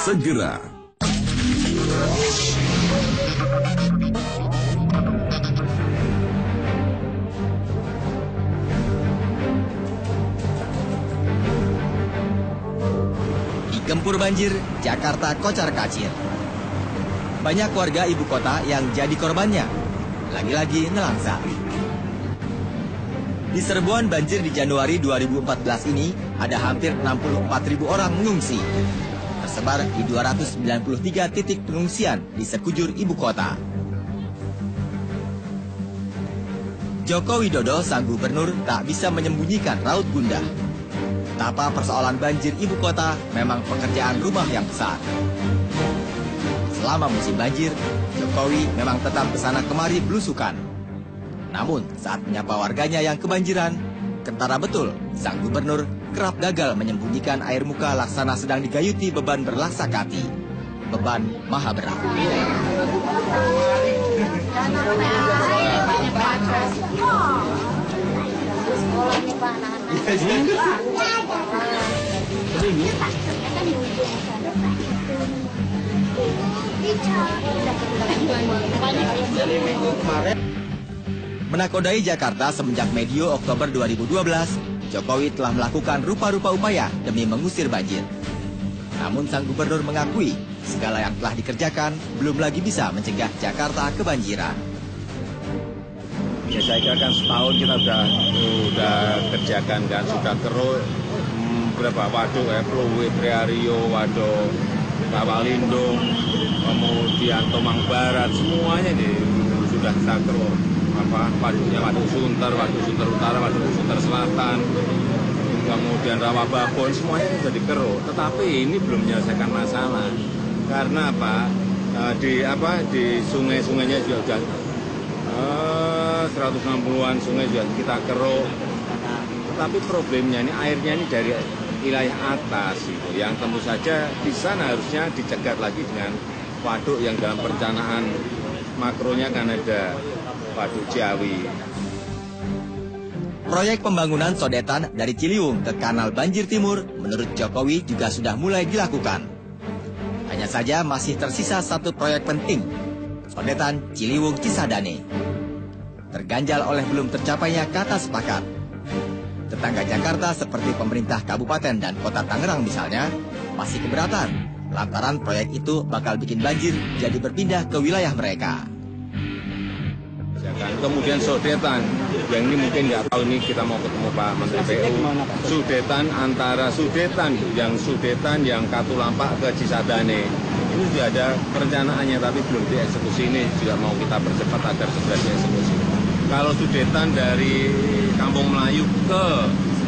segera. Digempur banjir, Jakarta kocar-kacir. Banyak warga ibu kota yang jadi korbannya. Lagi-lagi nelangsa. Di serbuan banjir di Januari 2014 ini, ada hampir 64.000 orang mengungsi. Tersebar di 293 titik pengungsian di sekujur ibu kota. Joko Widodo, sang gubernur, tak bisa menyembunyikan raut gundah. Betapa persoalan banjir ibu kota memang pekerjaan rumah yang besar. Selama musim banjir, Jokowi memang tetap kesana kemari belusukan. Namun, saat menyapa warganya yang kebanjiran, kentara betul, sang gubernur kerap gagal menyembunyikan air muka laksana sedang digayuti beban berlaksakati. Beban maha berat. Menakodai Jakarta semenjak medio Oktober 2012, Jokowi telah melakukan rupa-rupa upaya demi mengusir banjir. Namun sang gubernur mengakui segala yang telah dikerjakan belum lagi bisa mencegah Jakarta kebanjiran. Ya saya kira kan setahun kita sudah kerjakan kan, sudah keruk berapa waduk ya, Pluit, Triario, Waduk, Rawalindung, kemudian Tomang Barat, semuanya ini sudah kita keruk. Waduknya Waduk Sunter Utara, Waduk Sunter Selatan, kemudian Rawababon, semuanya sudah dikeruk. Tetapi ini belum menyelesaikan masalah. Karena di sungai-sungainya juga sudah 160-an sungai juga kita keruk. Tetapi problemnya ini airnya ini dari wilayah atas gitu, yang tentu saja di sana harusnya dicegat lagi dengan waduk yang dalam perencanaan makronya kan ada Waduk Ciawi. Proyek pembangunan sodetan dari Ciliwung ke Kanal Banjir Timur menurut Jokowi juga sudah mulai dilakukan. Hanya saja masih tersisa satu proyek penting, sodetan Ciliwung Cisadane. Terganjal oleh belum tercapainya kata sepakat. Tetangga Jakarta seperti pemerintah kabupaten dan kota Tangerang misalnya masih keberatan lantaran proyek itu bakal bikin banjir jadi berpindah ke wilayah mereka. Kemudian sodetan, yang ini mungkin nggak tahu, ini kita mau ketemu Pak Menteri PU. Sudetan antara sudetan yang Katulampak ke Cisadane. Ini sudah ada perencanaannya tapi belum dieksekusi, ini juga mau kita percepat agar segera dieksekusi. Kalau sudetan dari Kampung Melayu ke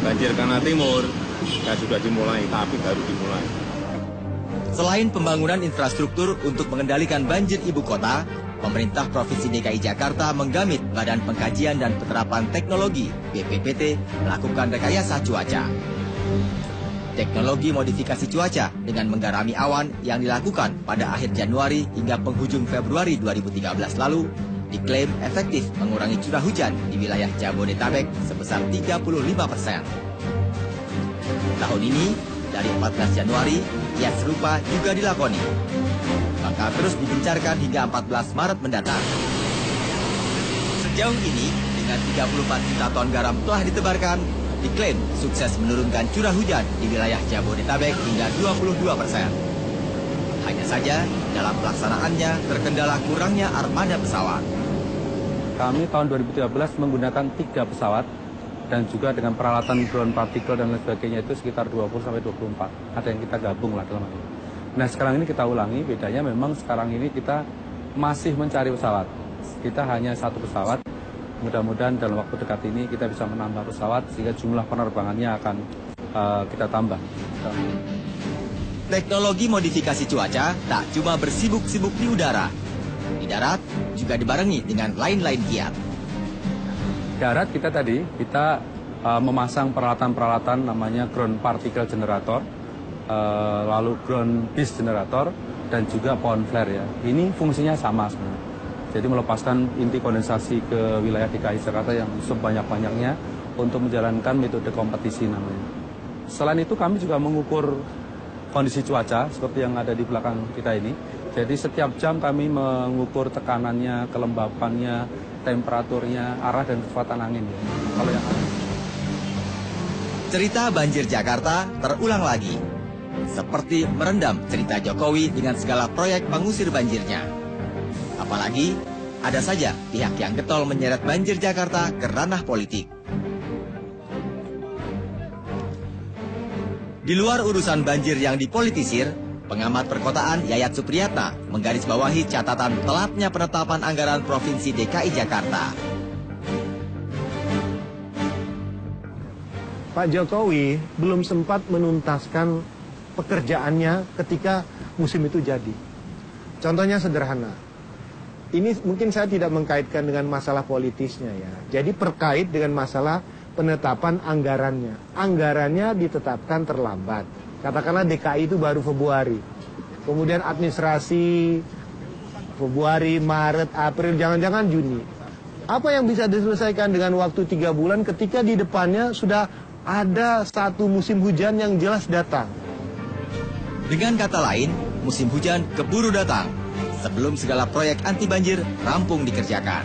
Banjir Kanal Timur, ya sudah dimulai, tapi baru dimulai. Selain pembangunan infrastruktur untuk mengendalikan banjir ibu kota, pemerintah Provinsi DKI Jakarta menggamit Badan Pengkajian dan Penerapan Teknologi (BPPT) melakukan rekayasa cuaca. Teknologi modifikasi cuaca dengan menggarami awan yang dilakukan pada akhir Januari hingga penghujung Februari 2013 lalu diklaim efektif mengurangi curah hujan di wilayah Jabodetabek sebesar 35%. Tahun ini, dari 14 Januari, kias serupa juga dilakoni. Bakal terus digencarkan hingga 14 Maret mendatang. Sejauh ini, dengan 34 juta ton garam telah ditebarkan, diklaim sukses menurunkan curah hujan di wilayah Jabodetabek hingga 22%. Hanya saja, dalam pelaksanaannya terkendala kurangnya armada pesawat. Kami tahun 2013 menggunakan 3 pesawat dan juga dengan peralatan ground particle dan lain sebagainya itu sekitar 20-24. Ada yang kita gabung lah dalam hal ini. Nah sekarang ini kita ulangi, bedanya memang sekarang ini kita masih mencari pesawat. Kita hanya 1 pesawat, mudah-mudahan dalam waktu dekat ini kita bisa menambah pesawat sehingga jumlah penerbangannya akan kita tambah. Teknologi modifikasi cuaca tak cuma bersibuk-sibuk di udara. Di darat juga dibarengi dengan lain-lain kiat. Darat kita memasang peralatan-peralatan namanya ground particle generator, lalu ground beast generator, dan juga pond flare ya. Ini fungsinya sama sebenarnya. Jadi melepaskan inti kondensasi ke wilayah DKI Jakarta yang sebanyak-banyaknya untuk menjalankan metode kompetisi namanya. Selain itu kami juga mengukur kondisi cuaca seperti yang ada di belakang kita ini. Jadi setiap jam kami mengukur tekanannya, kelembapannya, temperaturnya, arah dan kecepatan angin. Kalau yang ada. Cerita banjir Jakarta terulang lagi. Seperti merendam cerita Jokowi dengan segala proyek pengusir banjirnya. Apalagi, ada saja pihak yang getol menyeret banjir Jakarta ke ranah politik. Di luar urusan banjir yang dipolitisir, pengamat perkotaan Yayat Supriyatna menggarisbawahi catatan telatnya penetapan anggaran Provinsi DKI Jakarta. Pak Jokowi belum sempat menuntaskan pekerjaannya ketika musim itu jadi. Contohnya sederhana. Ini mungkin saya tidak mengkaitkan dengan masalah politisnya ya. Jadi terkait dengan masalah penetapan anggarannya. Anggarannya ditetapkan terlambat. Katakanlah DKI itu baru Februari. Kemudian administrasi Februari, Maret, April, jangan-jangan Juni. Apa yang bisa diselesaikan dengan waktu 3 bulan ketika di depannya sudah ada satu musim hujan yang jelas datang? Dengan kata lain, musim hujan keburu datang sebelum segala proyek anti banjir rampung dikerjakan.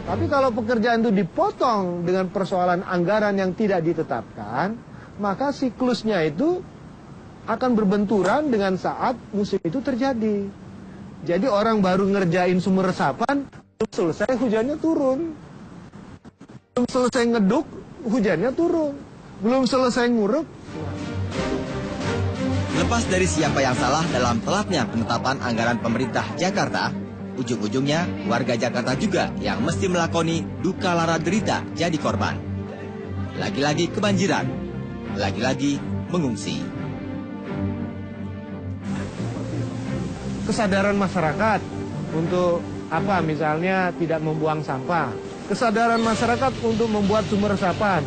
Tapi kalau pekerjaan itu dipotong dengan persoalan anggaran yang tidak ditetapkan, maka siklusnya itu akan berbenturan dengan saat musim itu terjadi. Jadi orang baru ngerjain sumur resapan, belum selesai hujannya turun. Belum selesai ngeduk, hujannya turun. Belum selesai nguruk. Lepas dari siapa yang salah dalam telatnya penetapan anggaran pemerintah Jakarta, ujung-ujungnya warga Jakarta juga yang mesti melakoni duka lara derita jadi korban. Lagi-lagi kebanjiran, lagi-lagi mengungsi. Kesadaran masyarakat untuk apa, misalnya tidak membuang sampah. Kesadaran masyarakat untuk membuat sumur resapan.